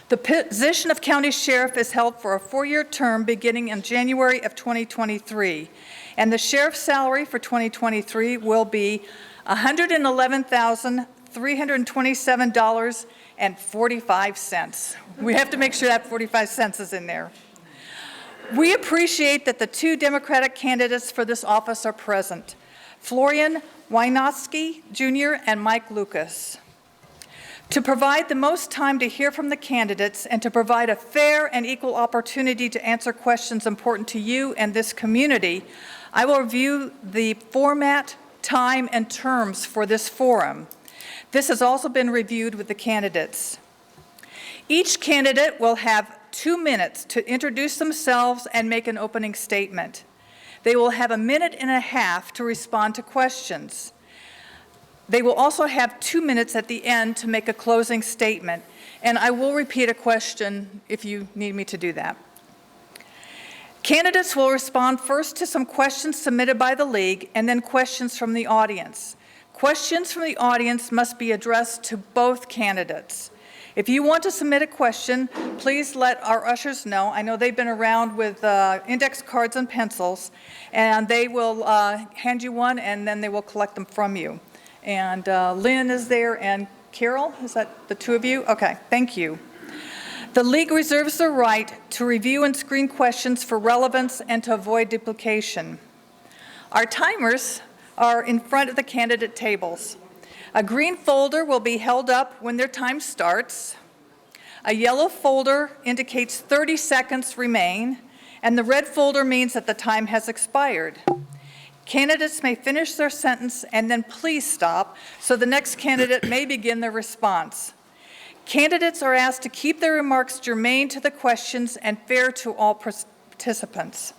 The position of county sheriff is held for a 4-year term beginning in January of 2023, and the sheriff's salary for 2023 will be $111,327.45. We have to make sure that 45 cents is in there. We appreciate that the 2 Democratic candidates for this office are present, Florian Wynotsky Jr. and Mike Lucas. To provide the most time to hear from the candidates and to provide a fair and equal opportunity to answer questions important to you and this community, I will review the format, time, and terms for this forum. This has also been reviewed with the candidates. Each candidate will have 2 minutes to introduce themselves and make an opening statement. They will have 1.5 minutes to respond to questions. They will also have 2 minutes at the end to make a closing statement, and I will repeat a question if you need me to do that. Candidates will respond first to some questions submitted by the league and then questions from the audience. Questions from the audience must be addressed to both candidates. If you want to submit a question, please let our ushers know. I know they've been around with index cards and pencils, and they will hand you one, and then they will collect them from you. And Lynn is there, and Carol, is that the 2 of you? Okay, thank you. The league reserves the right to review and screen questions for relevance and to avoid duplication. Our timers are in front of the candidate tables. A green folder will be held up when their time starts. A yellow folder indicates 30 seconds remain, and the red folder means that the time has expired. Candidates may finish their sentence and then please stop so the next candidate may begin their response. Candidates are asked to keep their remarks germane to the questions and fair to all participants.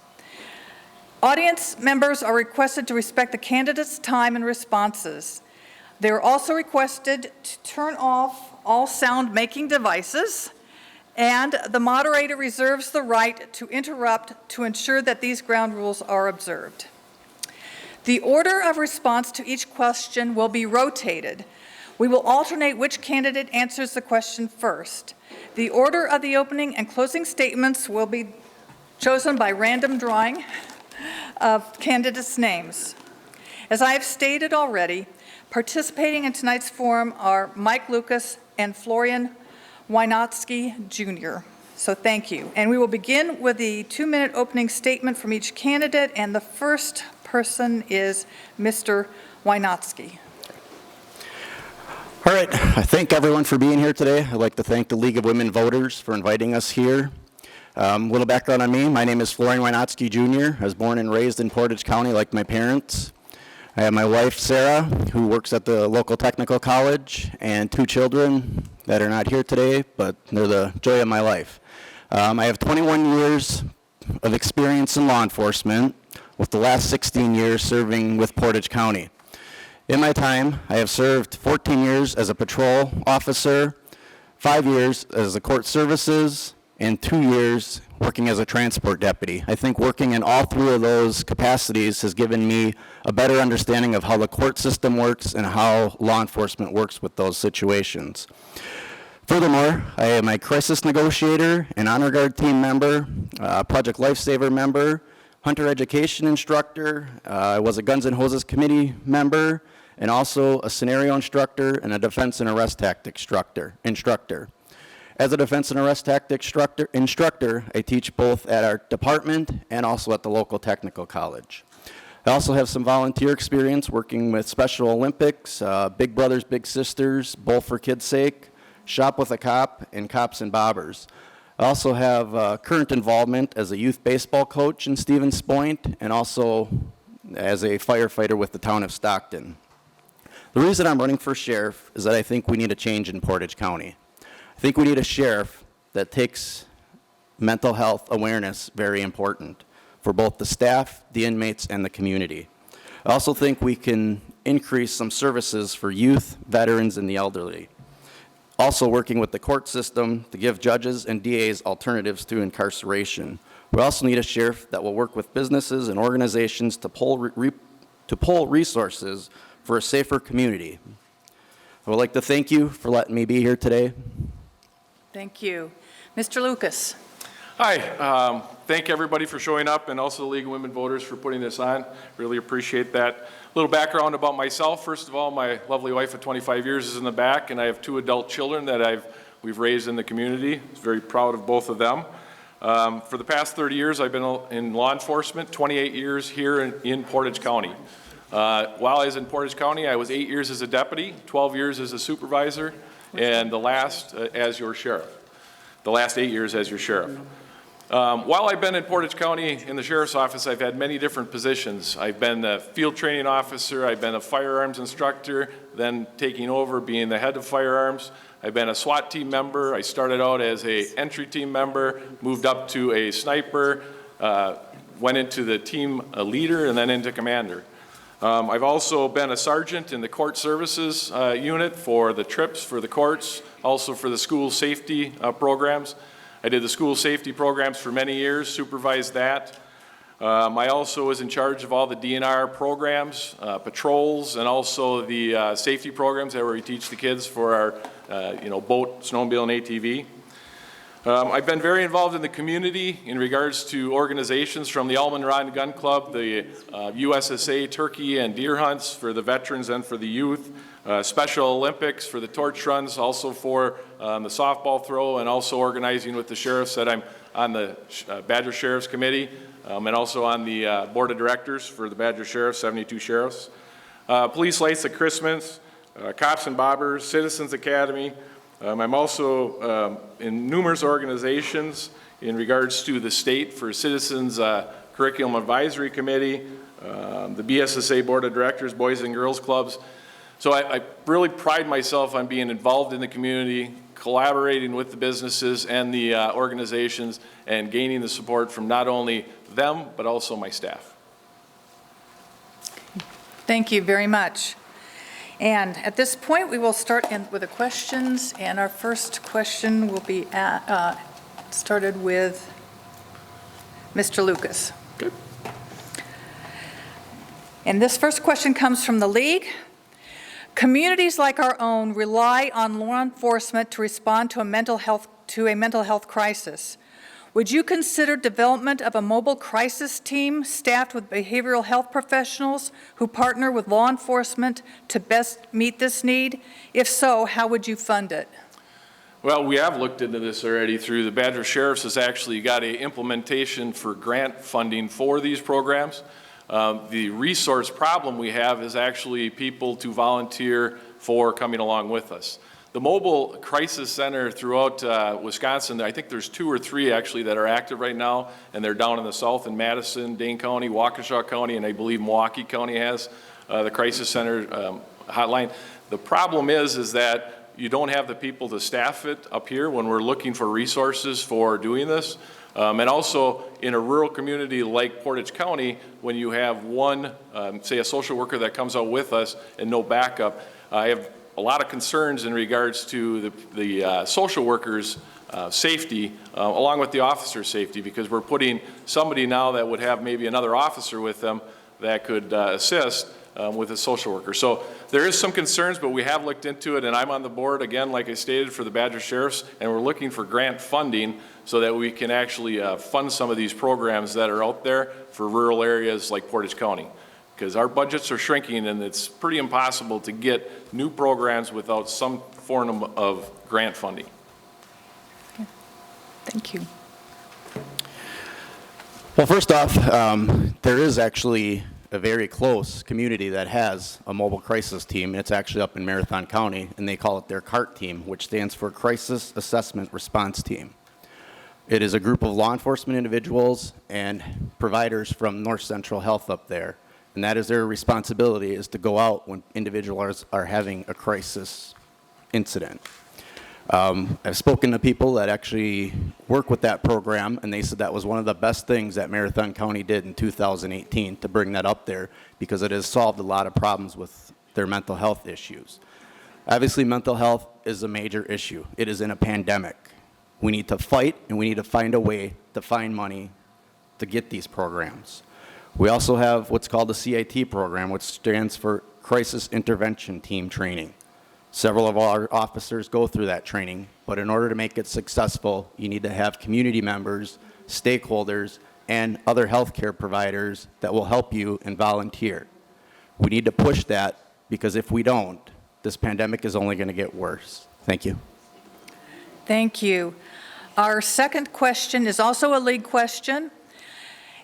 Audience members are requested to respect the candidates' time and responses. They are also requested to turn off all sound-making devices, and the moderator reserves the right to interrupt to ensure that these ground rules are observed. The order of response to each question will be rotated. We will alternate which candidate answers the question first. The order of the opening and closing statements will be chosen by random drawing of candidates' names. As I have stated already, participating in tonight's forum are Mike Lucas and Florian Wynotsky Jr. So thank you. And we will begin with the 2-minute opening statement from each candidate, and the first person is Mr. Wynotsky. All right, I thank everyone for being here today. I'd like to thank the League of Women Voters for inviting us here. A little background on me. My name is Florian Wynotsky Jr. I was born and raised in Portage County like my parents. I have my wife, Sarah, who works at the local technical college, and 2 children that are not here today, but they're the joy of my life. I have 21 years of experience in law enforcement, with the last 16 years serving with Portage County. In my time, I have served 14 years as a patrol officer, 5 years as a court services, and 2 years working as a transport deputy. I think working in all 3 of those capacities has given me a better understanding of how the court system works and how law enforcement works with those situations. Furthermore, I am a crisis negotiator, an honor guard team member, Project Lifesaver member, hunter education instructor. I was a Guns and Hoses committee member, and also a scenario instructor and a defense and arrest tactic instructor. As a defense and arrest tactic instructor, I teach both at our department and also at the local technical college. I also have some volunteer experience working with Special Olympics, Big Brothers Big Sisters, Bowl for Kids' Sake, Shop with a Cop, and Cops and Bobbers. I also have current involvement as a youth baseball coach in Stevens Point and also as a firefighter with the town of Stockton. The reason I'm running for sheriff is that I think we need a change in Portage County. I think we need a sheriff that takes mental health awareness very important for both the staff, the inmates, and the community. I also think we can increase some services for youth, veterans, and the elderly. Also working with the court system to give judges and DAs alternatives to incarceration. We also need a sheriff that will work with businesses and organizations to pull resources for a safer community. I would like to thank you for letting me be here today. Thank you. Mr. Lucas. Hi, thank everybody for showing up and also the League of Women Voters for putting this on. Really appreciate that. A little background about myself. First of all, my lovely wife of 25 years is in the back, and I have 2 adult children that we've raised in the community. I'm very proud of both of them. For the past 30 years, I've been in law enforcement, 28 years here in Portage County. While I was in Portage County, I was 8 years as a deputy, 12 years as a supervisor, and the last as your sheriff. The last 8 years as your sheriff. While I've been in Portage County in the Sheriff's Office, I've had many different positions. I've been a field training officer, I've been a firearms instructor, then taking over being the head of firearms. I've been a SWAT team member. I started out as an entry team member, moved up to a sniper, went into the team leader, and then into commander. I've also been a sergeant in the court services unit for the trips for the courts, also for the school safety programs. I did the school safety programs for many years, supervised that. I also was in charge of all the DNR programs, patrols, and also the safety programs that where we teach the kids for our boat, snowmobile, and ATV. I've been very involved in the community in regards to organizations from the Almond Rod Gun Club, the USSA turkey and deer hunts for the veterans and for the youth, Special Olympics for the torch runs, also for the softball throw, and also organizing with the sheriffs that I'm on the Badger Sheriff's Committee, and also on the Board of Directors for the Badger Sheriffs, 72 sheriffs. Police Lights at Christmas, Cops and Bobbers, Citizens Academy. I'm also in numerous organizations in regards to the state for Citizens Curriculum Advisory Committee, the BSSA Board of Directors, Boys and Girls Clubs. So I really pride myself on being involved in the community, collaborating with the businesses and the organizations, and gaining the support from not only them, but also my staff. Thank you very much. And at this point, we will start with the questions, and our first question will be started with Mr. Lucas. Good. And this first question comes from the League. Communities like our own rely on law enforcement to respond to a mental health crisis. Would you consider development of a mobile crisis team staffed with behavioral health professionals who partner with law enforcement to best meet this need? If so, how would you fund it? Well, we have looked into this already through the Badger Sheriffs has actually got an implementation for grant funding for these programs. The resource problem we have is actually people to volunteer for coming along with us. The mobile crisis center throughout Wisconsin, I think there's 2 or 3 actually that are active right now, and they're down in the south in Madison, Dane County, Waukesha County, and I believe Milwaukee County has the crisis center hotline. The problem is that you don't have the people to staff it up here when we're looking for resources for doing this. And also in a rural community like Portage County, when you have one, say a social worker that comes out with us and no backup, I have a lot of concerns in regards to the social workers' safety, along with the officer's safety, because we're putting somebody now that would have maybe another officer with them that could assist with a social worker. So there is some concerns, but we have looked into it, and I'm on the board, again, like I stated, for the Badger Sheriffs, and we're looking for grant funding so that we can actually fund some of these programs that are out there for rural areas like Portage County. Because our budgets are shrinking, and it's pretty impossible to get new programs without some form of grant funding. Okay. Thank you. Well, first off, there is actually a very close community that has a mobile crisis team. It's actually up in Marathon County, and they call it their CART team, which stands for Crisis Assessment Response Team. It is a group of law enforcement individuals and providers from North Central Health up there. And that is their responsibility, is to go out when individuals are having a crisis incident. I've spoken to people that actually work with that program, and they said that was one of the best things that Marathon County did in 2018 to bring that up there, because it has solved a lot of problems with their mental health issues. Obviously, mental health is a major issue. It is in a pandemic. We need to fight, and we need to find a way to find money to get these programs. We also have what's called the CIT program, which stands for Crisis Intervention Team Training. Several of our officers go through that training But in order to make it successful, you need to have community members, stakeholders, and other healthcare providers that will help you and volunteer. We need to push that, because if we don't, this pandemic is only going to get worse. Thank you. Thank you. Our second question is also a league question,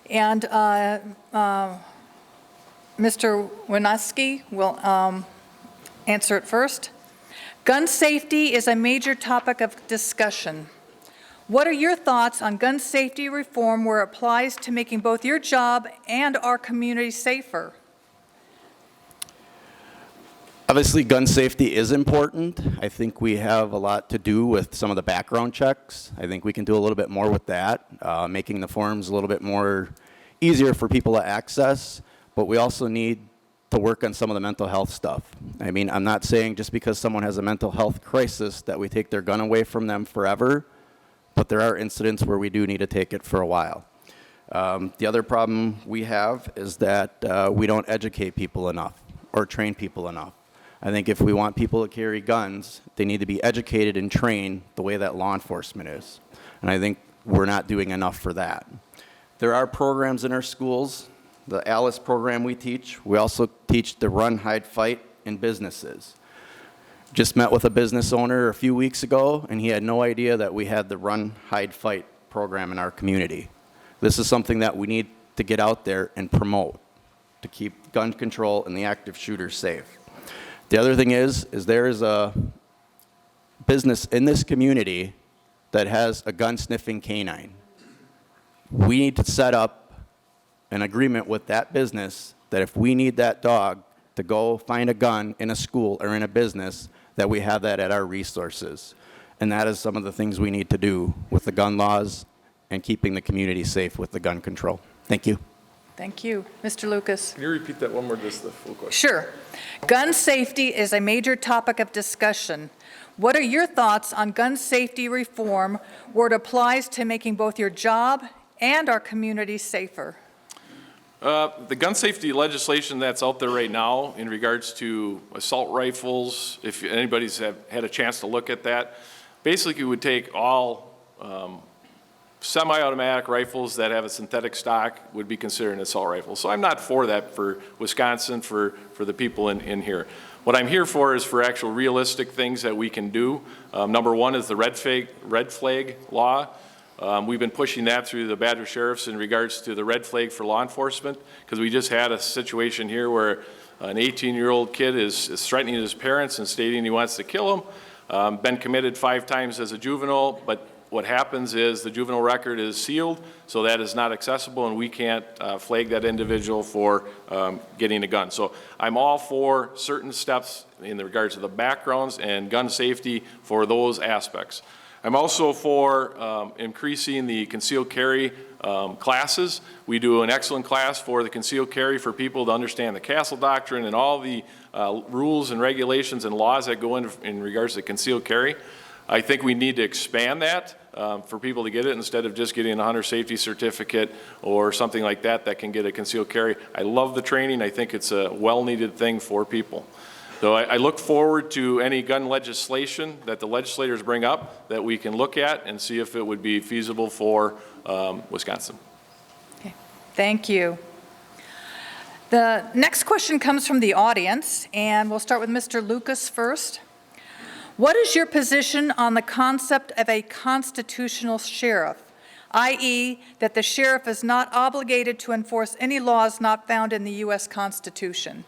and Mr. Winaski will answer it first. Gun safety is a major topic of discussion. What are your thoughts on gun safety reform where it applies to making both your job and our community safer? Obviously, gun safety is important. I think we have a lot to do with some of the background checks. I think we can do a little bit more with that, making the forms a little bit more easier for people to access, but we also need to work on some of the mental health stuff. I mean, I'm not saying just because someone has a mental health crisis that we take their gun away from them forever, but there are incidents where we do need to take it for a while. The other problem we have is that we don't educate people enough or train people enough. I think if we want people to carry guns, they need to be educated and trained the way that law enforcement is. And I think we're not doing enough for that. There are programs in our schools, the ALICE program we teach. We also teach the run, hide, fight in businesses. Just met with a business owner a few weeks ago, and he had no idea that we had the run, hide, fight program in our community. This is something that we need to get out there and promote to keep gun control and the active shooters safe. The other thing is there is a business in this community that has a gun-sniffing canine. We need to set up an agreement with that business that if we need that dog to go find a gun in a school or in a business, that we have that at our resources. And that is some of the things we need to do with the gun laws and keeping the community safe with the gun control. Thank you. Thank you. Mr. Lucas. Can you repeat that one more, just the full question? Sure. Gun safety is a major topic of discussion. What are your thoughts on gun safety reform where it applies to making both your job and our community safer? The gun safety legislation that's out there right now in regards to assault rifles, if anybody's had a chance to look at that, basically would take all semi-automatic rifles that have a synthetic stock would be considered an assault rifle. So I'm not for that for Wisconsin, for the people in here. What I'm here for is for actual realistic things that we can do. Number one is the red flag law. We've been pushing that through the Badger Sheriffs in regards to the red flag for law enforcement, because we just had a situation here where an 18-year-old kid is threatening his parents and stating he wants to kill them. Been committed 5 times as a juvenile, but what happens is the juvenile record is sealed, so that is not accessible, and we can't flag that individual for getting a gun. So I'm all for certain steps in regards to the backgrounds and gun safety for those aspects. I'm also for increasing the concealed carry classes. We do an excellent class for the concealed carry for people to understand the Castle Doctrine and all the rules and regulations and laws that go in regards to concealed carry. I think we need to expand that for people to get it instead of just getting a hunter safety certificate or something like that that can get a concealed carry. I love the training. I think it's a well-needed thing for people. So I look forward to any gun legislation that the legislators bring up that we can look at and see if it would be feasible for Wisconsin. Okay. Thank you. The next question comes from the audience, and we'll start with Mr. Lucas first. What is your position on the concept of a constitutional sheriff, i.e., that the sheriff is not obligated to enforce any laws not found in the U.S. Constitution?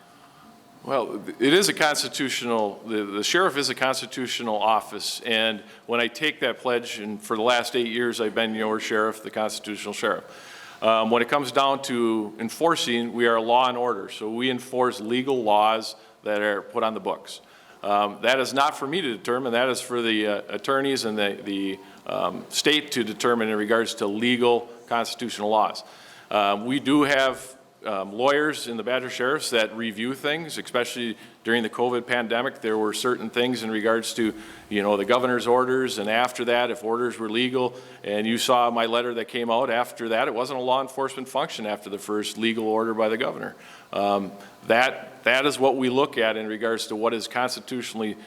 Well, it is a constitutional, the sheriff is a constitutional office, and when I take that pledge, and for the last 8 years I've been your sheriff, the constitutional sheriff. When it comes down to enforcing, we are law and order, so we enforce legal laws that are put on the books. That is not for me to determine, that is for the attorneys and the state to determine in regards to legal constitutional laws. We do have lawyers in the Badger Sheriffs that review things, especially during the COVID pandemic. There were certain things in regards to, the governor's orders, and after that, if orders were legal, and you saw my letter that came out after that, it wasn't a law enforcement function after the first legal order by the governor. That is what we look at in regards to what is constitutionally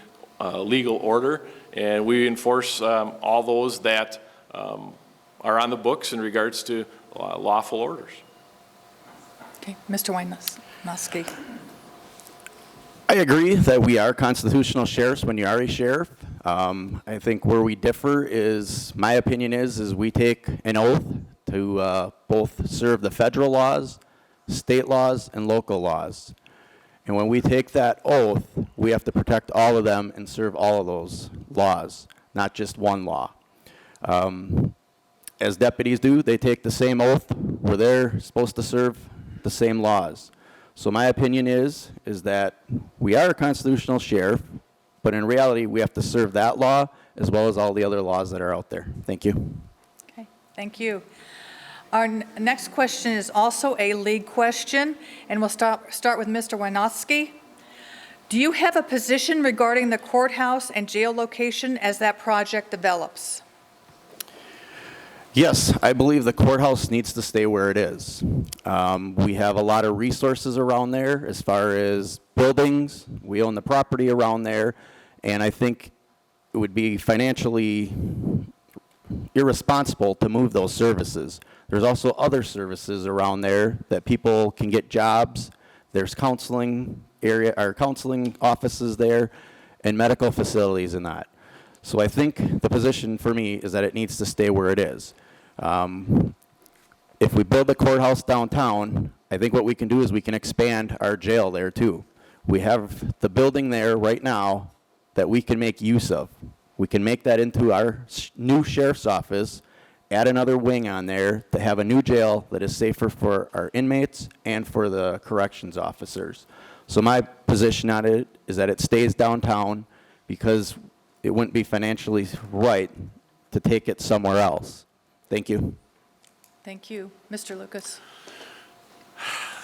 legal order, and we enforce all those that are on the books in regards to lawful orders. Okay, Mr. Wojnowski. I agree that we are constitutional sheriffs when you are a sheriff. I think where we differ is, my opinion is we take an oath to both serve the federal laws, state laws, and local laws. And when we take that oath, we have to protect all of them and serve all of those laws, not just one law. As deputies do, they take the same oath where they're supposed to serve the same laws. So my opinion is that we are a constitutional sheriff, but in reality, we have to serve that law as well as all the other laws that are out there. Thank you. Okay, thank you. Our next question is also a league question, and we'll start with Mr. Wojnowski. Do you have a position regarding the courthouse and jail location as that project develops? Yes, I believe the courthouse needs to stay where it is. We have a lot of resources around there as far as buildings. We own the property around there, and I think it would be financially irresponsible to move those services. There's also other services around there that people can get jobs. There's counseling counseling offices there and medical facilities and that. So I think the position for me is that it needs to stay where it is. If we build the courthouse downtown, I think what we can do is we can expand our jail there too. We have the building there right now that we can make use of. We can make that into our new sheriff's office, add another wing on there to have a new jail that is safer for our inmates and for the corrections officers. So my position on it is that it stays downtown because it wouldn't be financially right to take it somewhere else. Thank you. Thank you. Mr. Lucas.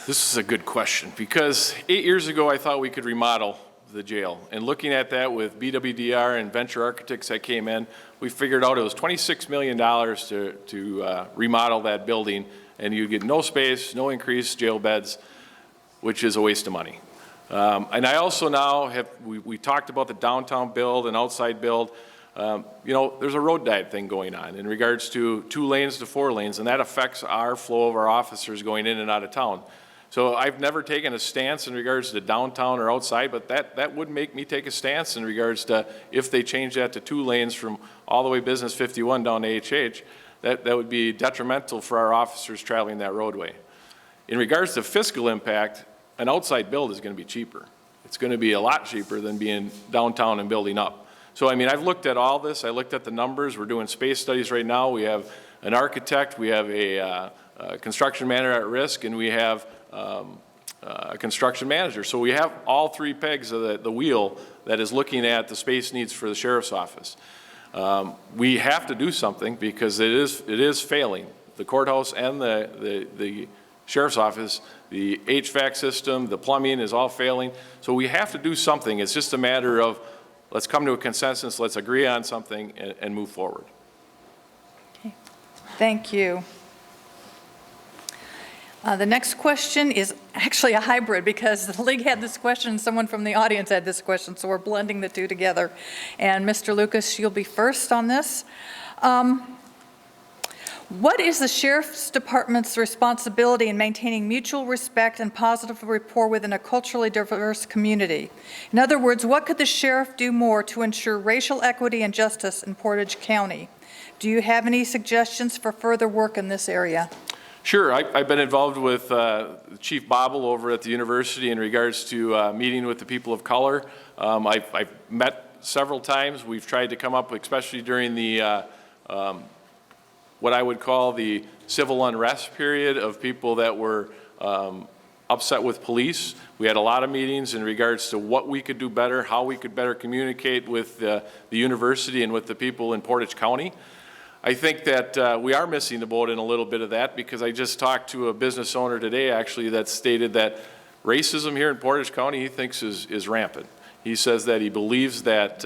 This is a good question, because 8 years ago I thought we could remodel the jail. And looking at that with BWDR and venture architects that came in, we figured out it was $26 million to remodel that building, and you get no space, no increased jail beds, which is a waste of money. And I also now have, we talked about the downtown build and outside build. There's a road diet thing going on in regards to 2 lanes to 4 lanes, and that affects our flow of our officers going in and out of town. So I've never taken a stance in regards to downtown or outside, but that would make me take a stance in regards to if they change that to 2 lanes from all the way Business 51 down to HH, that would be detrimental for our officers traveling that roadway. In regards to fiscal impact, an outside build is going to be cheaper. It's going to be a lot cheaper than being downtown and building up. So, I mean, I've looked at all this. I looked at the numbers. We're doing space studies right now. We have an architect. We have a construction manager at risk, and we have a construction manager. So we have all 3 pegs of the wheel that is looking at the space needs for the sheriff's office. We have to do something because it is failing. The courthouse and the sheriff's office, the HVAC system, the plumbing is all failing. So we have to do something. It's just a matter of let's come to a consensus, let's agree on something and move forward. Okay. Thank you. The next question is actually a hybrid because the league had this question and someone from the audience had this question, so we're blending the 2 together. And Mr. Lucas, you'll be first on this. What is the Sheriff's Department's responsibility in maintaining mutual respect and positive rapport within a culturally diverse community? In other words, what could the sheriff do more to ensure racial equity and justice in Portage County? Do you have any suggestions for further work in this area? Sure. I've been involved with Chief Bobble over at the university in regards to meeting with the people of color. I've met several times. We've tried to come up, especially during the what I would call the civil unrest period of people that were upset with police. We had a lot of meetings in regards to what we could do better, how we could better communicate with the university and with the people in Portage County. I think that we are missing the boat in a little bit of that because I just talked to a business owner today actually that stated that racism here in Portage County he thinks is rampant. He says that he believes that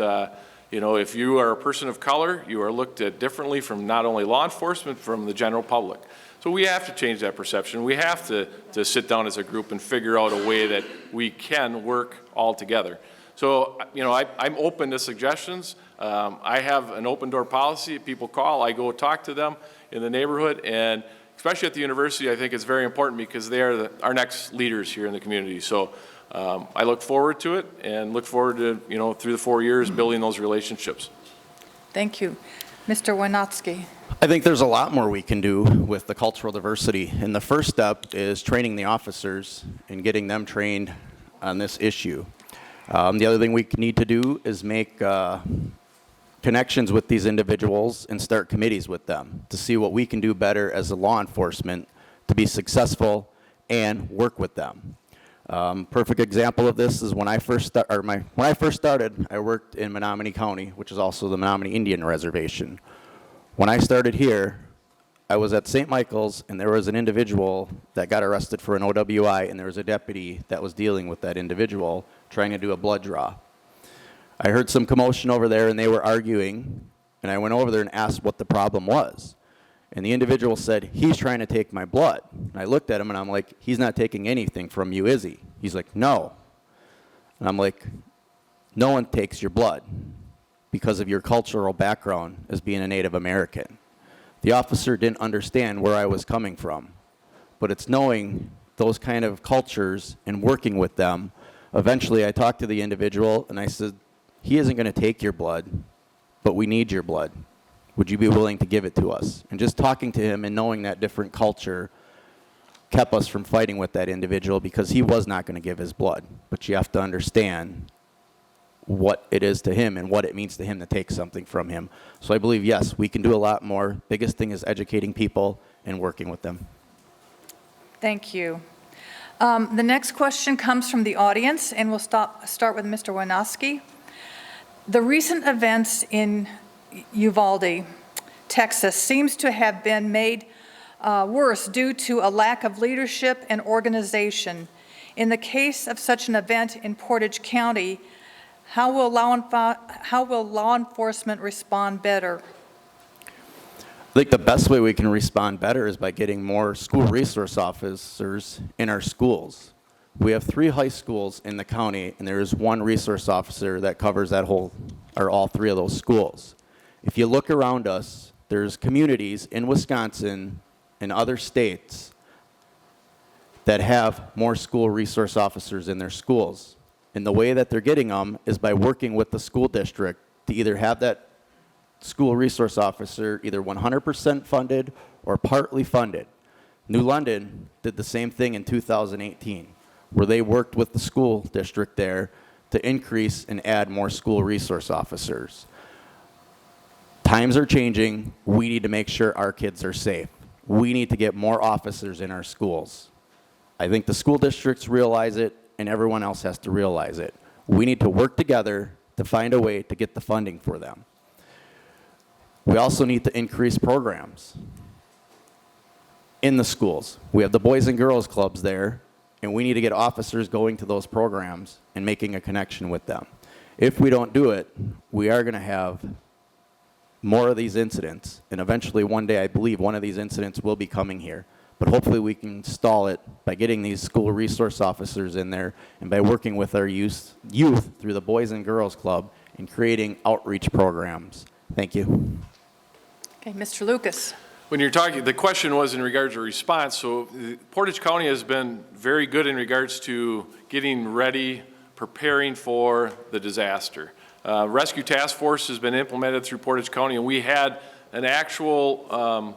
if you are a person of color, you are looked at differently from not only law enforcement, from the general public. So we have to change that perception. We have to sit down as a group and figure out a way that we can work all together. So, you know, I'm open to suggestions. I have an open door policy. If people call, I go talk to them in the neighborhood, and especially at the university, I think it's very important because they are our next leaders here in the community. So I look forward to it and look forward to, you know, through the 4 years, building those relationships. Thank you. Mr. Wojnacki. I think there's a lot more we can do with the cultural diversity. And the first step is training the officers and getting them trained on this issue. The other thing we need to do is make connections with these individuals and start committees with them to see what we can do better as a law enforcement to be successful and work with them. Perfect example of this is when I first started, I worked in Menominee County, which is also the Menominee Indian Reservation. When I started here, I was at St. Michael's, and there was an individual that got arrested for an OWI, and there was a deputy that was dealing with that individual trying to do a blood draw. I heard some commotion over there, and they were arguing, and I went over there and asked what the problem was. And the individual said, "He's trying to take my blood." And I looked at him, and I'm like, "He's not taking anything from you, is he?" He's like, "No." And I'm like, "No one takes your blood because of your cultural background as being a Native American." The officer didn't understand where I was coming from, but it's knowing those kind of cultures and working with them. Eventually, I talked to the individual, and I said, "He isn't going to take your blood, but we need your blood. Would you be willing to give it to us?" And just talking to him and knowing that different culture kept us from fighting with that individual because he was not going to give his blood. But you have to understand what it is to him and what it means to him to take something from him. So I believe, yes, we can do a lot more. Biggest thing is educating people and working with them. Thank you. The next question comes from the audience, and we'll start with Mr. Wojnacki. The recent events in Uvalde, Texas, seems to have been made worse due to a lack of leadership and organization. In the case of such an event in Portage County, how will law enforcement respond better? I think the best way we can respond better is by getting more school resource officers in our schools. We have 3 high schools in the county, and there is 1 resource officer that covers that whole, or all 3 of those schools. If you look around us, there's communities in Wisconsin and other states that have more school resource officers in their schools. And the way that they're getting them is by working with the school district to either have that school resource officer either 100% funded or partly funded. New London did the same thing in 2018, where they worked with the school district there to increase and add more school resource officers. Times are changing. We need to make sure our kids are safe. We need to get more officers in our schools. I think the school districts realize it, and everyone else has to realize it. We need to work together to find a way to get the funding for them. We also need to increase programs in the schools. We have the Boys and Girls Clubs there, and we need to get officers going to those programs and making a connection with them. If we don't do it, we are going to have more of these incidents, and eventually one day I believe one of these incidents will be coming here. But hopefully we can stall it by getting these school resource officers in there and by working with our youth through the Boys and Girls Club and creating outreach programs. Thank you. Okay, Mr. Lucas. When you're talking, the question was in regards to response. So Portage County has been very good in regards to getting ready, preparing for the disaster. Rescue Task Force has been implemented through Portage County, and we had an actual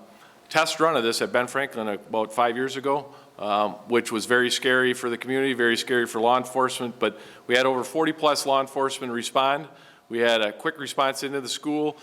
test run of this at Ben Franklin about 5 years ago, which was very scary for the community, very scary for law enforcement, but we had over 40+ law enforcement respond. We had a quick response into the school.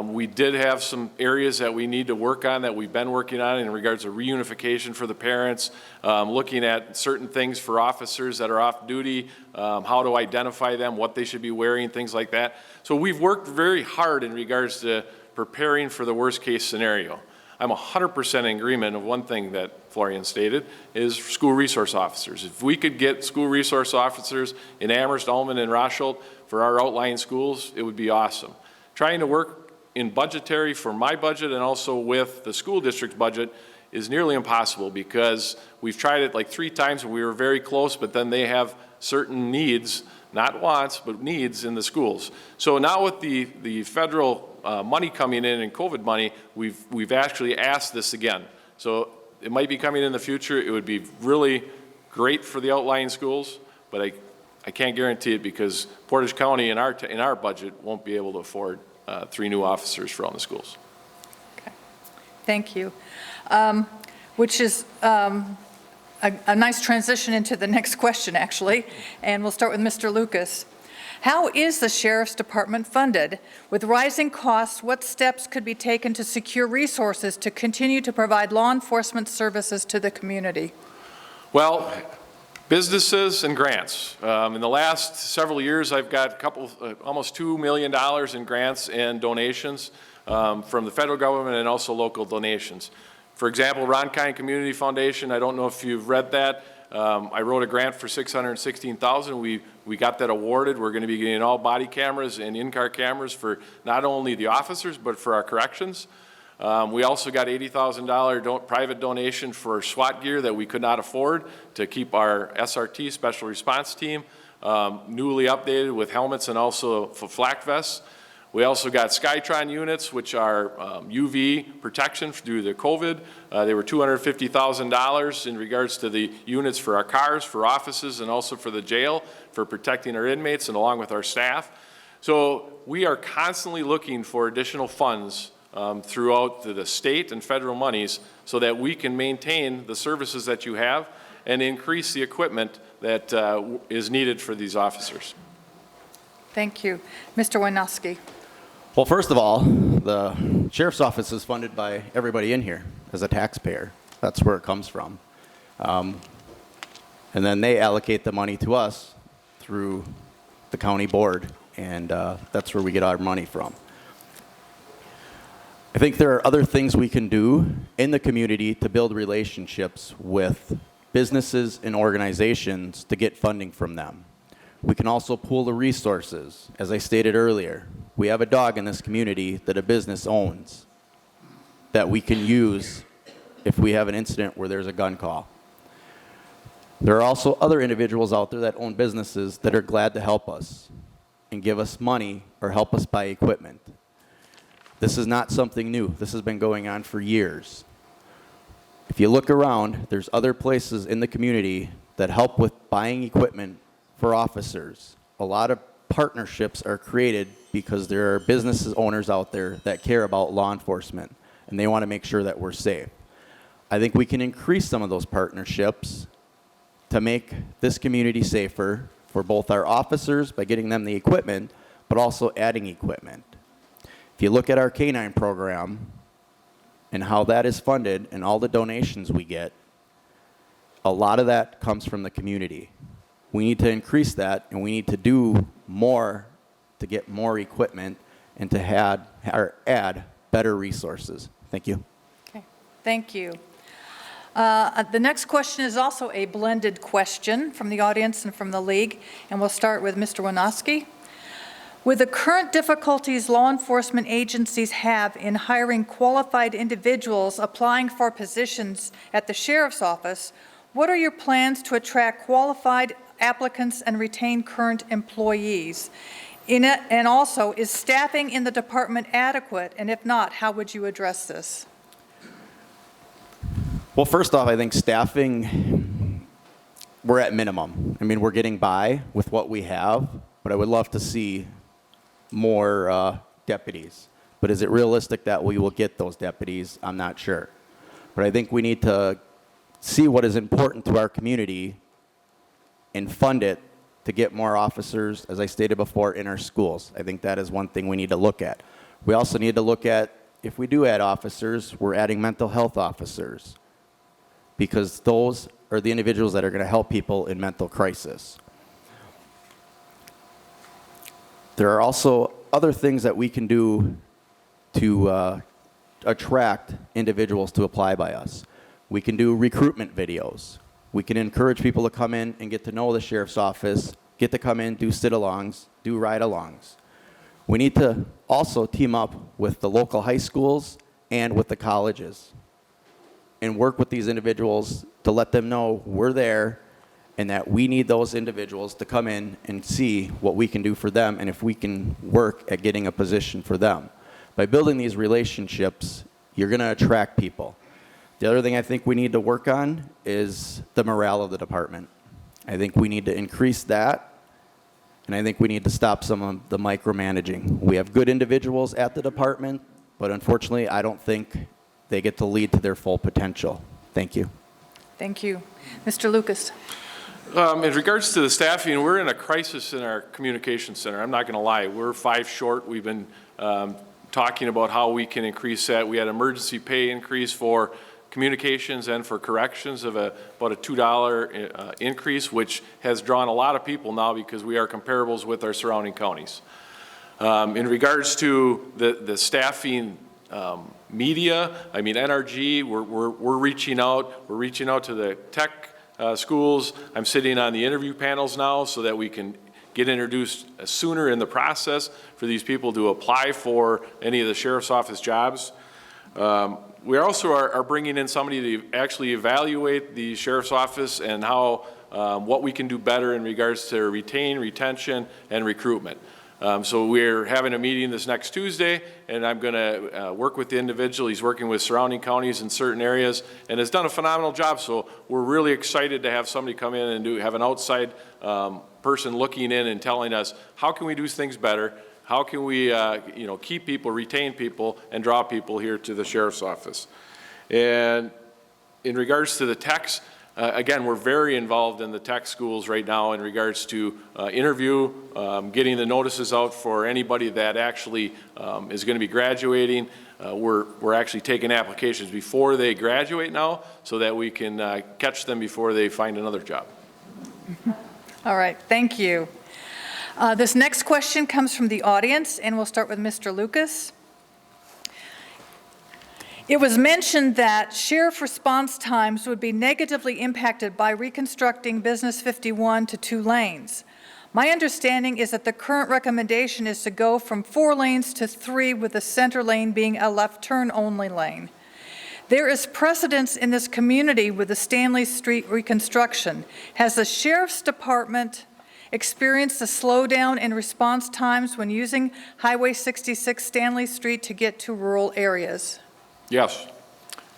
We did have some areas that we need to work on that we've been working on in regards to reunification for the parents, looking at certain things for officers that are off duty, how to identify them, what they should be wearing, things like that. So we've worked very hard in regards to preparing for the worst case scenario. I'm 100% in agreement of one thing that Florian stated is school resource officers. If we could get school resource officers in Amherst, Ullman, and Rosholt for our outlying schools, it would be awesome. Trying to work in budgetary for my budget and also with the school district's budget is nearly impossible because we've tried it like 3 times and we were very close, but then they have certain needs. not wants, but needs in the schools. So now with the federal money coming in and COVID money, we've actually asked this again. So it might be coming in the future. It would be really great for the outlying schools, but I can't guarantee it because Portage County in our budget won't be able to afford 3 new officers for all the schools. Okay. Thank you. Which is a nice transition into the next question, actually, and we'll start with Mr. Lucas. How is the Sheriff's Department funded? With rising costs, what steps could be taken to secure resources to continue to provide law enforcement services to the community? Well, businesses and grants. In the last several years, I've got almost $2 million in grants and donations from the federal government and also local donations. For example, Ronkind Community Foundation, I don't know if you've read that. I wrote a grant for $616,000. We got that awarded. We're going to be getting all body cameras and in-car cameras for not only the officers, but for our corrections. We also got $80,000 private donation for SWAT gear that we could not afford to keep our SRT, Special Response Team, newly updated with helmets and also for flak vests. We also got Skytron units, which are UV protection due to COVID. They were $250,000 in regards to the units for our cars, for offices, and also for the jail, for protecting our inmates and along with our staff. So we are constantly looking for additional funds throughout the state and federal monies so that we can maintain the services that you have and increase the equipment that is needed for these officers. Thank you. Mr. Wojnowski. Well, first of all, the Sheriff's Office is funded by everybody in here as a taxpayer. That's where it comes from. And then they allocate the money to us through the county board, and that's where we get our money from. I think there are other things we can do in the community to build relationships with businesses and organizations to get funding from them. We can also pool the resources. As I stated earlier, we have a dog in this community that a business owns that we can use if we have an incident where there's a gun call. There are also other individuals out there that own businesses that are glad to help us and give us money or help us buy equipment. This is not something new. This has been going on for years. If you look around, there's other places in the community that help with buying equipment for officers. A lot of partnerships are created because there are business owners out there that care about law enforcement and they want to make sure that we're safe. I think we can increase some of those partnerships to make this community safer for both our officers by getting them the equipment, but also adding equipment. If you look at our K-9 program and how that is funded and all the donations we get, a lot of that comes from the community. We need to increase that, and we need to do more to get more equipment and to add better resources. Thank you. Okay, thank you. The next question is also a blended question from the audience and from the league, and we'll start with Mr. Wojnowski. With the current difficulties law enforcement agencies have in hiring qualified individuals applying for positions at the Sheriff's Office, what are your plans to attract qualified applicants and retain current employees? And also, is staffing in the department adequate? And if not, how would you address this? Well, first off, I think staffing, we're at minimum. I mean, we're getting by with what we have, but I would love to see more deputies. But is it realistic that we will get those deputies? I'm not sure. But I think we need to see what is important to our community and fund it to get more officers, as I stated before, in our schools. I think that is one thing we need to look at. We also need to look at, if we do add officers, we're adding mental health officers, because those are the individuals that are going to help people in mental crisis. There are also other things that we can do to attract individuals to apply by us. We can do recruitment videos. We can encourage people to come in and get to know the Sheriff's Office, get to come in, do sit-alongs, do ride-alongs. We need to also team up with the local high schools and with the colleges and work with these individuals to let them know we're there and that we need those individuals to come in and see what we can do for them and if we can work at getting a position for them. By building these relationships, you're going to attract people. The other thing I think we need to work on is the morale of the department. I think we need to increase that, and I think we need to stop some of the micromanaging. We have good individuals at the department, but unfortunately, I don't think they get to lead to their full potential. Thank you. Thank you. Mr. Lucas. In regards to the staffing, we're in a crisis in our communications center. I'm not going to lie. We're 5 short. We've been talking about how we can increase that. We had emergency pay increase for communications and for corrections of about a $2 increase, which has drawn a lot of people now because we are comparables with our surrounding counties. In regards to the staffing media, I mean NRG, we're reaching out. We're reaching out to the tech schools. I'm sitting on the interview panels now so that we can get introduced sooner in the process for these people to apply for any of the sheriff's office jobs. We also are bringing in somebody to actually evaluate the sheriff's office and how what we can do better in regards to retention, and recruitment. So we're having a meeting this next Tuesday, and I'm going to work with the individual. He's working with surrounding counties in certain areas and has done a phenomenal job. So we're really excited to have somebody come in and have an outside person looking in and telling us how can we do things better. How can we, keep people, retain people, and draw people here to the sheriff's office? And in regards to the techs, again, we're very involved in the tech schools right now in regards to interview, getting the notices out for anybody that actually is going to be graduating. We're actually taking applications before they graduate now so that we can catch them before they find another job. All right, thank you. This next question comes from the audience, and we'll start with Mr. Lucas. It was mentioned that sheriff response times would be negatively impacted by reconstructing Business 51 to 2 lanes. My understanding is that the current recommendation is to go from 4 lanes to 3, with the center lane being a left turn only lane. There is precedence in this community with the Stanley Street reconstruction. Has the Sheriff's Department experienced a slowdown in response times when using Highway 66 Stanley Street to get to rural areas? Yes.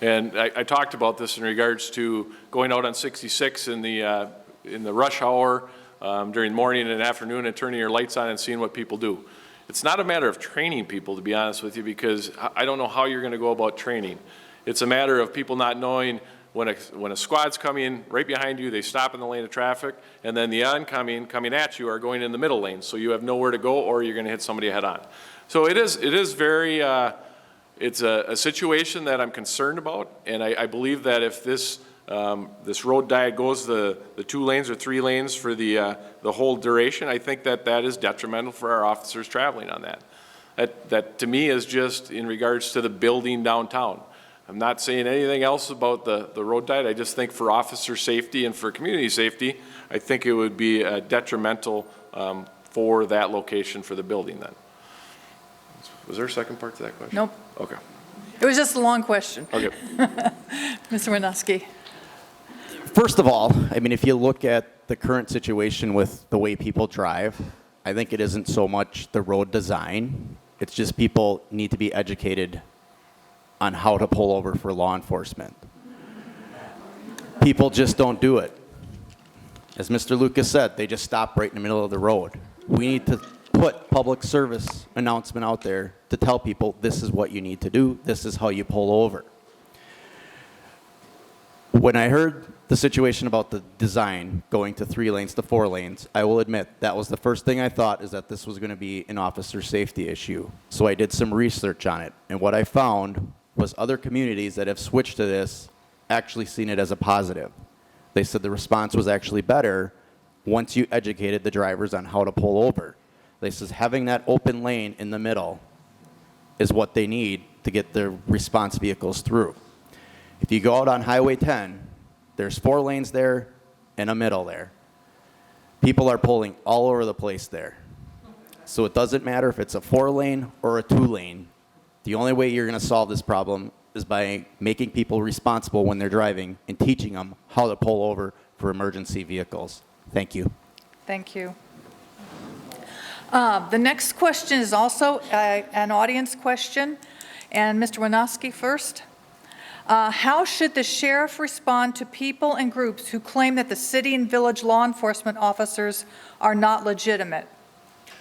And I talked about this in regards to going out on 66 in the rush hour during morning and afternoon and turning your lights on and seeing what people do. It's not a matter of training people, to be honest with you, because I don't know how you're going to go about training. It's a matter of people not knowing when a squad's coming right behind you, they stop in the lane of traffic, and then the oncoming coming at you are going in the middle lane, so you have nowhere to go or you're going to hit somebody head on. So it is very, it's a situation that I'm concerned about, and I believe that if this road diet goes the 2 lanes or 3 lanes for the whole duration, I think that is detrimental for our officers traveling on that. That to me is just in regards to the building downtown. I'm not saying anything else about the road diet. I just think for officer safety and for community safety, I think it would be detrimental for that location for the building then. Was there a second part to that question? Nope. Okay. It was just a long question. Okay. Mr. Winowski. First of all, I mean, if you look at the current situation with the way people drive, I think it isn't so much the road design. It's just people need to be educated on how to pull over for law enforcement. People just don't do it. As Mr. Lucas said, they just stop right in the middle of the road. We need to put public service announcement out there to tell people this is what you need to do, this is how you pull over. When I heard the situation about the design going to 3 lanes to 4 lanes, I will admit that was the first thing I thought, is that this was going to be an officer safety issue. So I did some research on it, and what I found was other communities that have switched to this actually seen it as a positive. They said the response was actually better once you educated the drivers on how to pull over. They says having that open lane in the middle is what they need to get their response vehicles through. If you go out on Highway 10, there's 4 lanes there and a middle there. People are pulling all over the place there. So it doesn't matter if it's a 4-lane or a 2-lane. The only way you're going to solve this problem is by making people responsible when they're driving and teaching them how to pull over for emergency vehicles. Thank you. Thank you. The next question is also an audience question, and Mr. Winoski first. How should the sheriff respond to people and groups who claim that the city and village law enforcement officers are not legitimate?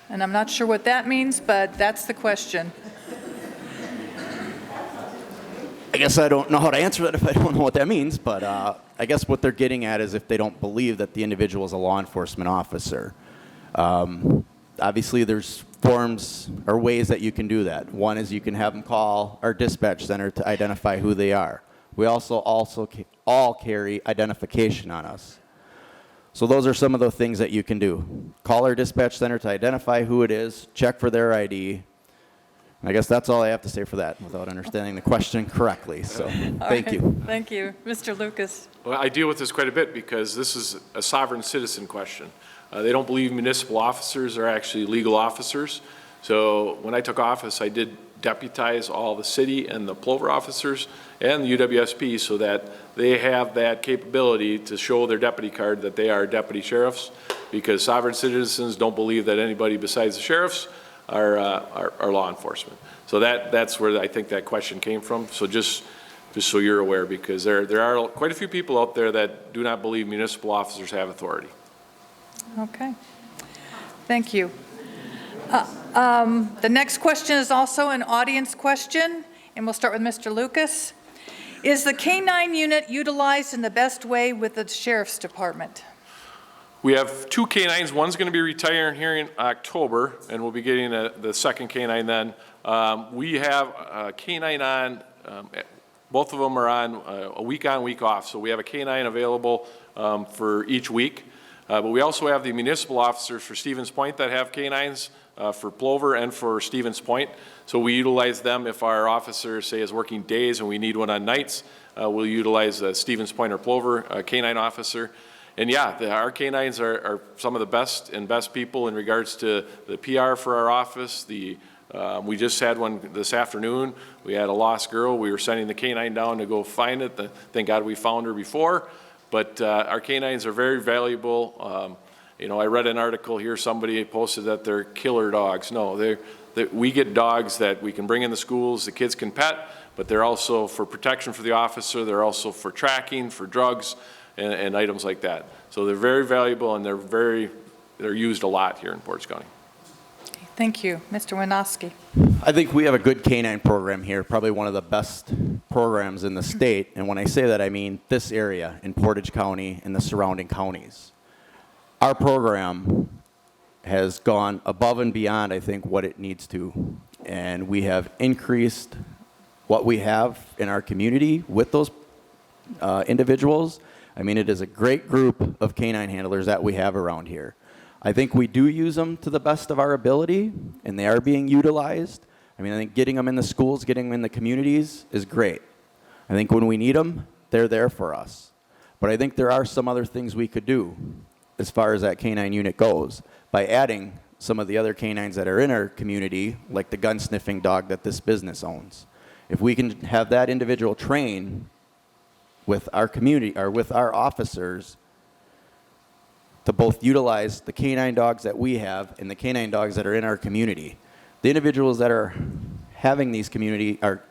And I'm not sure what that means, but that's the question. I guess I don't know how to answer that if I don't know what that means, but I guess what they're getting at is if they don't believe that the individual is a law enforcement officer. Obviously, there's forms or ways that you can do that. One is you can have them call our dispatch center to identify who they are. We also all carry identification on us. So those are some of the things that you can do. Call our dispatch center to identify who it is, check for their ID. I guess that's all I have to say for that without understanding the question correctly. So thank you. Thank you. Mr. Lucas. Well, I deal with this quite a bit because this is a sovereign citizen question. They don't believe municipal officers are actually legal officers. So when I took office, I did deputize all the city and the Plover officers and the UWSP so that they have that capability to show their deputy card that they are deputy sheriffs, because sovereign citizens don't believe that anybody besides the sheriffs are law enforcement. So that's where I think that question came from. So just so you're aware, because there are quite a few people out there that do not believe municipal officers have authority. Okay. Thank you. The next question is also an audience question, and we'll start with Mr. Lucas. Is the K-9 unit utilized in the best way with the Sheriff's Department? We have 2 K-9s. One's going to be retiring here in October, and we'll be getting the second K-9 then. We have a K-9 on, both of them are on a week on, week off. So we have a K-9 available for each week. But we also have the municipal officers for Stevens Point that have K-9s for Plover and for Stevens Point. So we utilize them if our officer, say, is working days and we need one on nights. We'll utilize Stevens Point or Plover K-9 officer. And yeah, our K-9s are some of the best people in regards to the PR for our office. We just had one this afternoon. We had a lost girl. We were sending the K-9 down to go find it. Thank God we found her before. But our K-9s are very valuable. I read an article here, somebody posted that they're killer dogs. No, we get dogs that we can bring in the schools, the kids can pet, but they're also for protection for the officer. They're also for tracking, for drugs, and items like that. So they're very valuable, and they're used a lot here in Portage County. Thank you. Mr. Winoski. I think we have a good K-9 program here, probably one of the best programs in the state. And when I say that, I mean this area in Portage County and the surrounding counties. Our program has gone above and beyond, I think, what it needs to. And we have increased what we have in our community with those individuals. I mean, it is a great group of K-9 handlers that we have around here. I think we do use them to the best of our ability, and they are being utilized. I mean, I think getting them in the schools, getting them in the communities is great. I think when we need them, they're there for us. But I think there are some other things we could do as far as that K-9 unit goes by adding some of the other K-9s that are in our community, like the gun-sniffing dog that this business owns. If we can have that individual train with our community or with our officers to both utilize the K-9 dogs that we have and the K-9 dogs that are in our community. The individuals that are having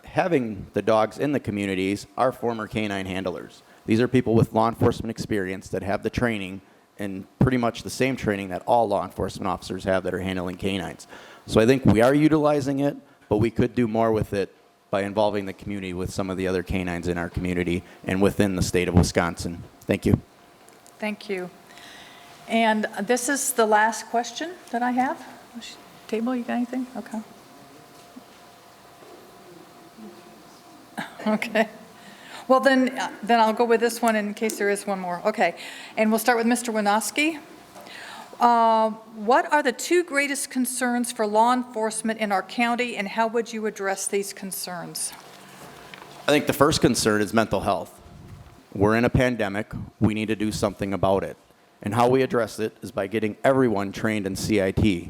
having the dogs in the communities are former K-9 handlers. These are people with law enforcement experience that have the training and pretty much the same training that all law enforcement officers have that are handling K-9s. So I think we are utilizing it, but we could do more with it by involving the community with some of the other K-9s in our community and within the state of Wisconsin. Thank you. Thank you. And this is the last question that I have. Table, you got anything? Okay. Okay. Well, then I'll go with this one in case there is one more. Okay. And we'll start with Mr. Winoski. What are the 2 greatest concerns for law enforcement in our county, and how would you address these concerns? I think the first concern is mental health. We're in a pandemic. We need to do something about it. And how we address it is by getting everyone trained in CIT,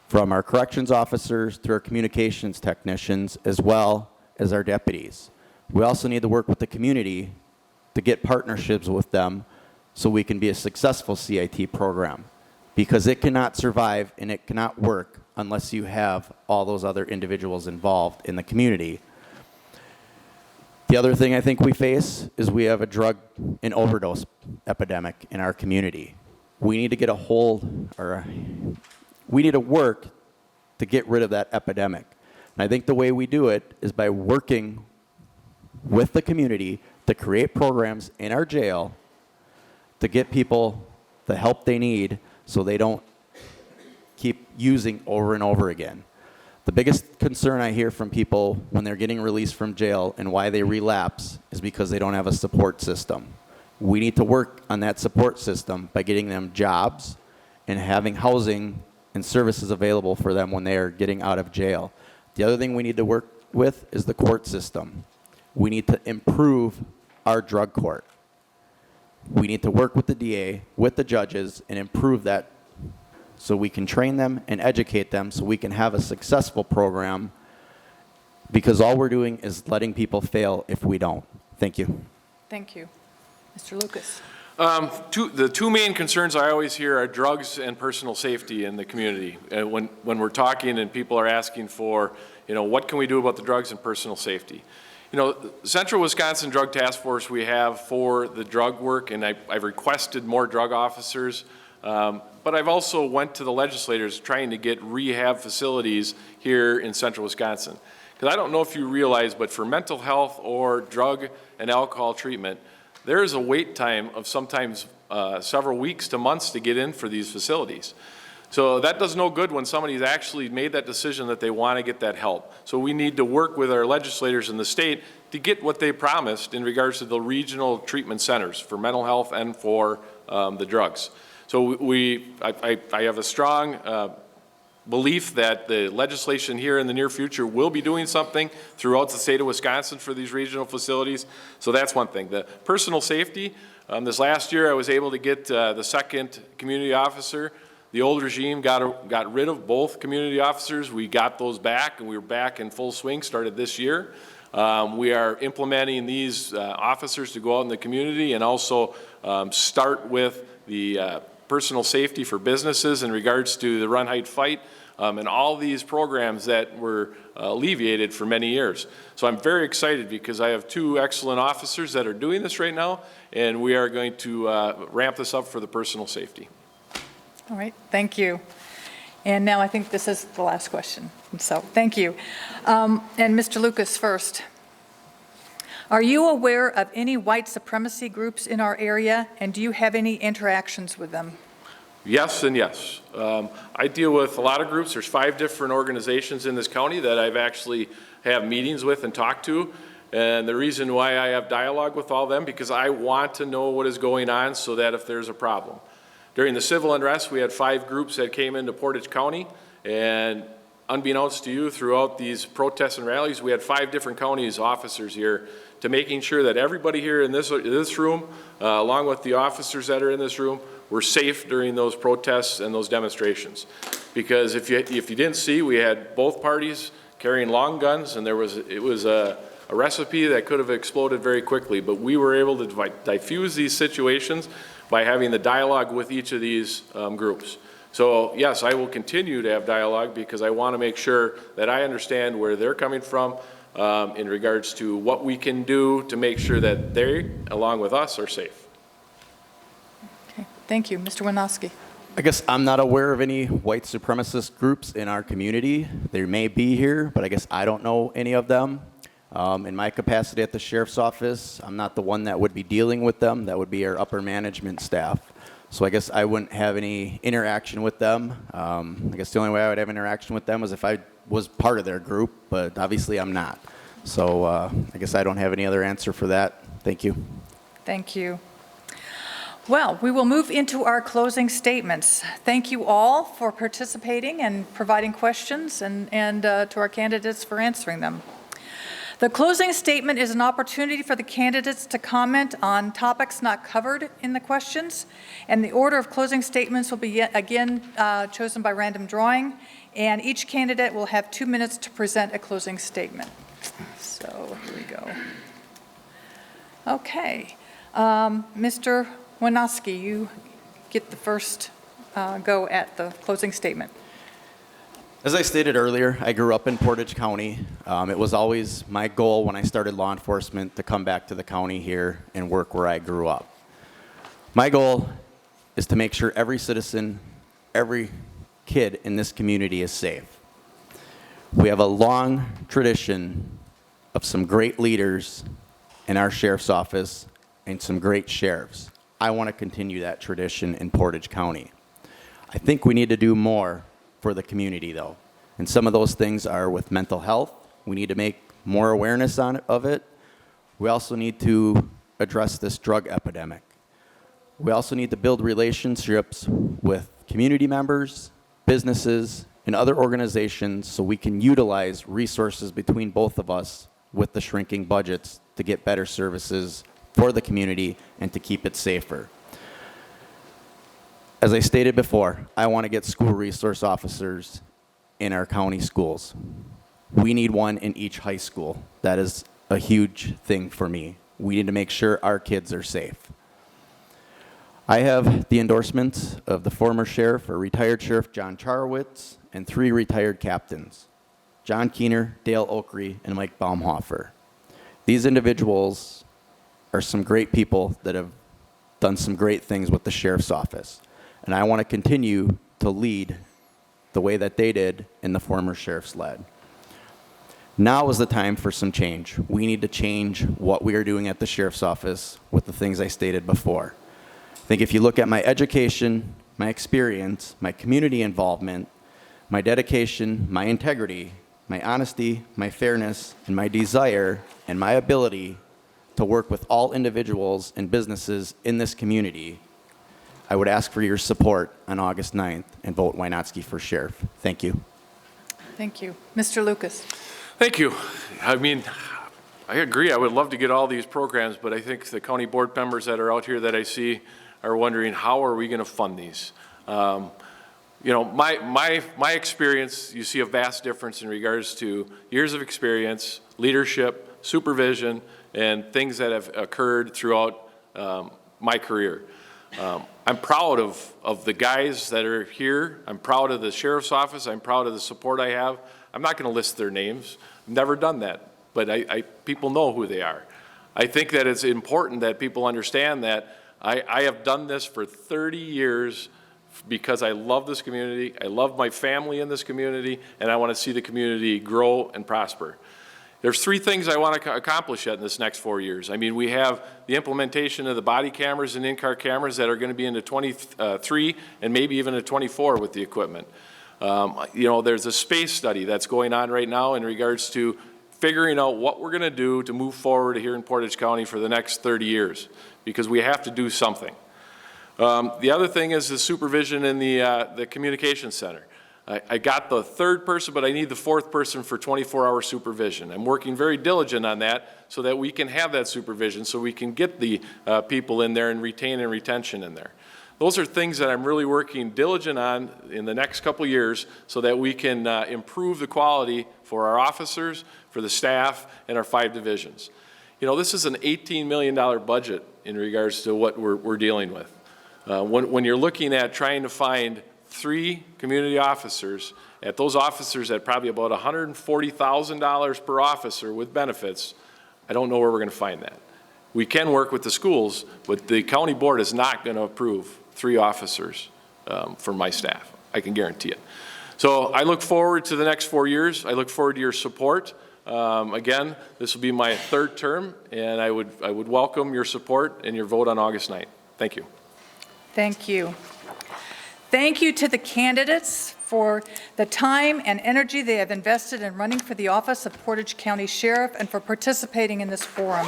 from our corrections officers through our communications technicians, as well as our deputies. We also need to work with the community to get partnerships with them so we can be a successful CIT program, because it cannot survive and it cannot work unless you have all those other individuals involved in the community. The other thing I think we face is we have a drug and overdose epidemic in our community. We need to get a hold, or we need to work to get rid of that epidemic. And I think the way we do it is by working with the community to create programs in our jail to get people the help they need so they don't keep using over and over again. The biggest concern I hear from people when they're getting released from jail and why they relapse is because they don't have a support system. We need to work on that support system by getting them jobs and having housing and services available for them when they are getting out of jail. The other thing we need to work with is the court system. We need to improve our drug court. We need to work with the DA, with the judges, and improve that so we can train them and educate them so we can have a successful program, because all we're doing is letting people fail if we don't. Thank you. Thank you. Mr. Lucas. The two main concerns I always hear are drugs and personal safety in the community. When we're talking and people are asking for, what can we do about the drugs and personal safety? Central Wisconsin Drug Task Force we have for the drug work, and I've requested more drug officers, but I've also went to the legislators trying to get rehab facilities here in Central Wisconsin. Because I don't know if you realize, but for mental health or drug and alcohol treatment, there is a wait time of sometimes several weeks to months to get in for these facilities. So that does no good when somebody's actually made that decision that they want to get that help. So we need to work with our legislators in the state to get what they promised in regards to the regional treatment centers for mental health and for the drugs. So I have a strong belief that the legislation here in the near future will be doing something throughout the state of Wisconsin for these regional facilities. So that's one thing. The personal safety, this last year I was able to get the second community officer. The old regime got rid of both community officers. We got those back, and we were back in full swing, started this year. We are implementing these officers to go out in the community and also start with the personal safety for businesses in regards to the Run, Hide, Fight, and all these programs that were alleviated for many years. So I'm very excited because I have two excellent officers that are doing this right now, and we are going to ramp this up for the personal safety. All right, thank you. And now I think this is the last question, so thank you. And Mr. Lucas first. Are you aware of any white supremacy groups in our area, and do you have any interactions with them? Yes and yes. I deal with a lot of groups. There's 5 different organizations in this county that I've actually have meetings with and talked to. And the reason why I have dialogue with all of them, because I want to know what is going on so that if there's a problem. During the civil unrest, we had 5 groups that came into Portage County, and unbeknownst to you, throughout these protests and rallies, we had 5 different counties officers here to making sure that everybody here in this room, along with the officers that are in this room, were safe during those protests and those demonstrations. Because if you didn't see, we had both parties carrying long guns, and it was a recipe that could have exploded very quickly. But we were able to diffuse these situations by having the dialogue with each of these groups. So yes, I will continue to have dialogue because I want to make sure that I understand where they're coming from in regards to what we can do to make sure that they, along with us, are safe. Okay, thank you. Mr. Winofsky. I guess I'm not aware of any white supremacist groups in our community. There may be here, but I guess I don't know any of them. In my capacity at the sheriff's office, I'm not the one that would be dealing with them. That would be our upper management staff. So I guess I wouldn't have any interaction with them. I guess the only way I would have interaction with them is if I was part of their group, but obviously I'm not. So I guess I don't have any other answer for that. Thank you. Thank you. Well, we will move into our closing statements. Thank you all for participating and providing questions, and to our candidates for answering them. The closing statement is an opportunity for the candidates to comment on topics not covered in the questions, and the order of closing statements will be again chosen by random drawing, and each candidate will have 2 minutes to present a closing statement. So here we go. Okay. Mr. Winoski, you get the first go at the closing statement. As I stated earlier, I grew up in Portage County. It was always my goal when I started law enforcement to come back to the county here and work where I grew up. My goal is to make sure every citizen, every kid in this community is safe. We have a long tradition of some great leaders in our sheriff's office and some great sheriffs. I want to continue that tradition in Portage County. I think we need to do more for the community, though. And some of those things are with mental health. We need to make more awareness of it. We also need to address this drug epidemic. We also need to build relationships with community members, businesses, and other organizations so we can utilize resources between both of us with the shrinking budgets to get better services for the community and to keep it safer. As I stated before, I want to get school resource officers in our county schools. We need one in each high school. That is a huge thing for me. We need to make sure our kids are safe. I have the endorsements of the former sheriff, or retired Sheriff John Charowitz, and 3 retired captains, John Keener, Dale Oakry, and Mike Baumhofer. These individuals are some great people that have done some great things with the sheriff's office. And I want to continue to lead the way that they did and the former sheriffs led. Now is the time for some change. We need to change what we are doing at the sheriff's office with the things I stated before. I think if you look at my education, my experience, my community involvement, my dedication, my integrity, my honesty, my fairness, and my desire and my ability to work with all individuals and businesses in this community, I would ask for your support on August 9th and vote Winoski for sheriff. Thank you. Thank you. Mr. Lucas. Thank you. I mean, I agree. I would love to get all these programs, but I think the county board members that are out here that I see are wondering, how are we going to fund these? You know, my experience, you see a vast difference in regards to years of experience, leadership, supervision, and things that have occurred throughout my career. I'm proud of the guys that are here. I'm proud of the sheriff's office. I'm proud of the support I have. I'm not going to list their names. I've never done that, but people know who they are. I think that it's important that people understand that I have done this for 30 years because I love this community, I love my family in this community, and I want to see the community grow and prosper. There's 3 things I want to accomplish in this next 4 years. I mean, we have the implementation of the body cameras and in-car cameras that are going to be into 23 and maybe even into 24 with the equipment. You know, there's a space study that's going on right now in regards to figuring out what we're going to do to move forward here in Portage County for the next 30 years, because we have to do something. The other thing is the supervision in the communication center. I got the 3rd person, but I need the 4th person for 24-hour supervision. I'm working very diligent on that so that we can have that supervision, so we can get the people in there and retention in there. Those are things that I'm really working diligent on in the next couple years so that we can improve the quality for our officers, for the staff, and our 5 divisions. You know, this is an $18 million budget in regards to what we're dealing with. When you're looking at trying to find 3 community officers, at those officers at probably about $140,000 per officer with benefits, I don't know where we're going to find that. We can work with the schools, but the county board is not going to approve 3 officers for my staff. I can guarantee it. So I look forward to the next 4 years. I look forward to your support. Again, this will be my 3rd term, and I would welcome your support and your vote on August 9th. Thank you. Thank you. Thank you to the candidates for the time and energy they have invested in running for the office of Portage County Sheriff and for participating in this forum.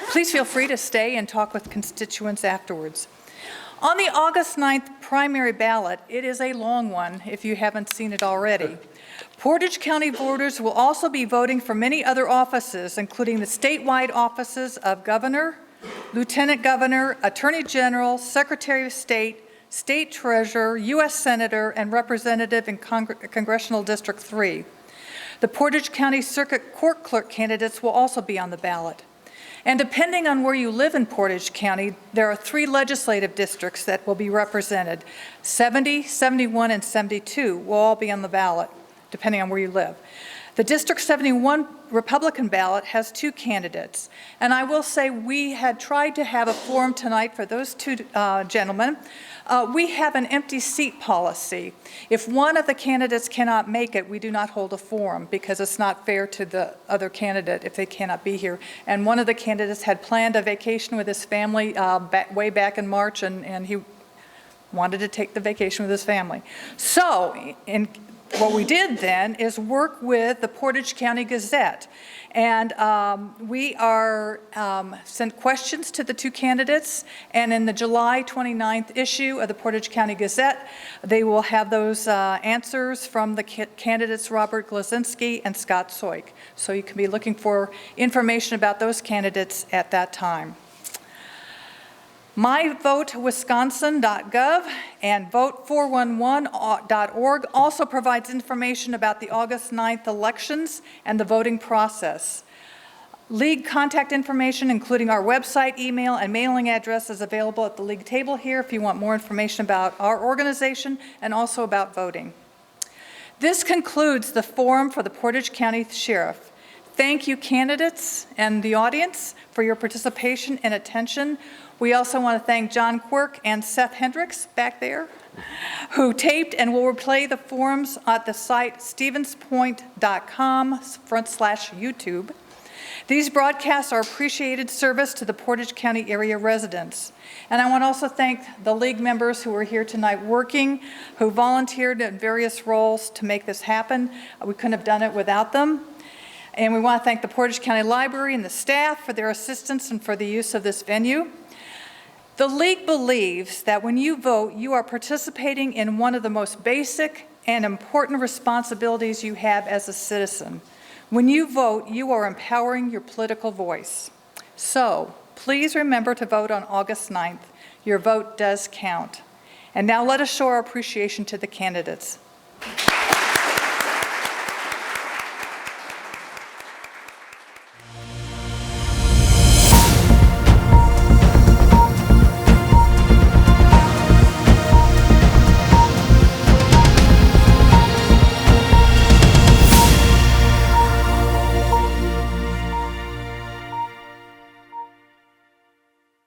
Please feel free to stay and talk with constituents afterwards. On the August 9th primary ballot, it is a long one if you haven't seen it already. Portage County voters will also be voting for many other offices, including the statewide offices of Governor, Lieutenant Governor, Attorney General, Secretary of State, State Treasurer, U.S. Senator, and Representative in Congressional District 3. The Portage County Circuit Court Clerk candidates will also be on the ballot. And depending on where you live in Portage County, there are 3 legislative districts that will be represented. 70, 71, and 72 will all be on the ballot, depending on where you live. The District 71 Republican ballot has 2 candidates. And I will say we had tried to have a forum tonight for those 2 gentlemen. We have an empty seat policy. If one of the candidates cannot make it, we do not hold a forum because it's not fair to the other candidate if they cannot be here. And one of the candidates had planned a vacation with his family way back in March, and he wanted to take the vacation with his family. So what we did then is work with the Portage County Gazette, and we are sent questions to the 2 candidates, and in the July 29th issue of the Portage County Gazette, they will have those answers from the candidates Robert Glasinski and Scott Soik. So you can be looking for information about those candidates at that time. MyVoteWisconsin.gov and Vote411.org also provides information about the August 9th elections and the voting process. League contact information, including our website, email, and mailing address, is available at the League table here if you want more information about our organization and also about voting. This concludes the forum for the Portage County Sheriff. Thank you, candidates and the audience, for your participation and attention. We also want to thank John Quirk and Seth Hendricks back there, who taped and will replay the forums at the site stevenspoint.com/YouTube. These broadcasts are appreciated service to the Portage County area residents. And I want to also thank the League members who are here tonight working, who volunteered in various roles to make this happen. We couldn't have done it without them. And we want to thank the Portage County Library and the staff for their assistance and for the use of this venue. The League believes that when you vote, you are participating in one of the most basic and important responsibilities you have as a citizen. When you vote, you are empowering your political voice. So please remember to vote on August 9th. Your vote does count. And now let us show our appreciation to the candidates.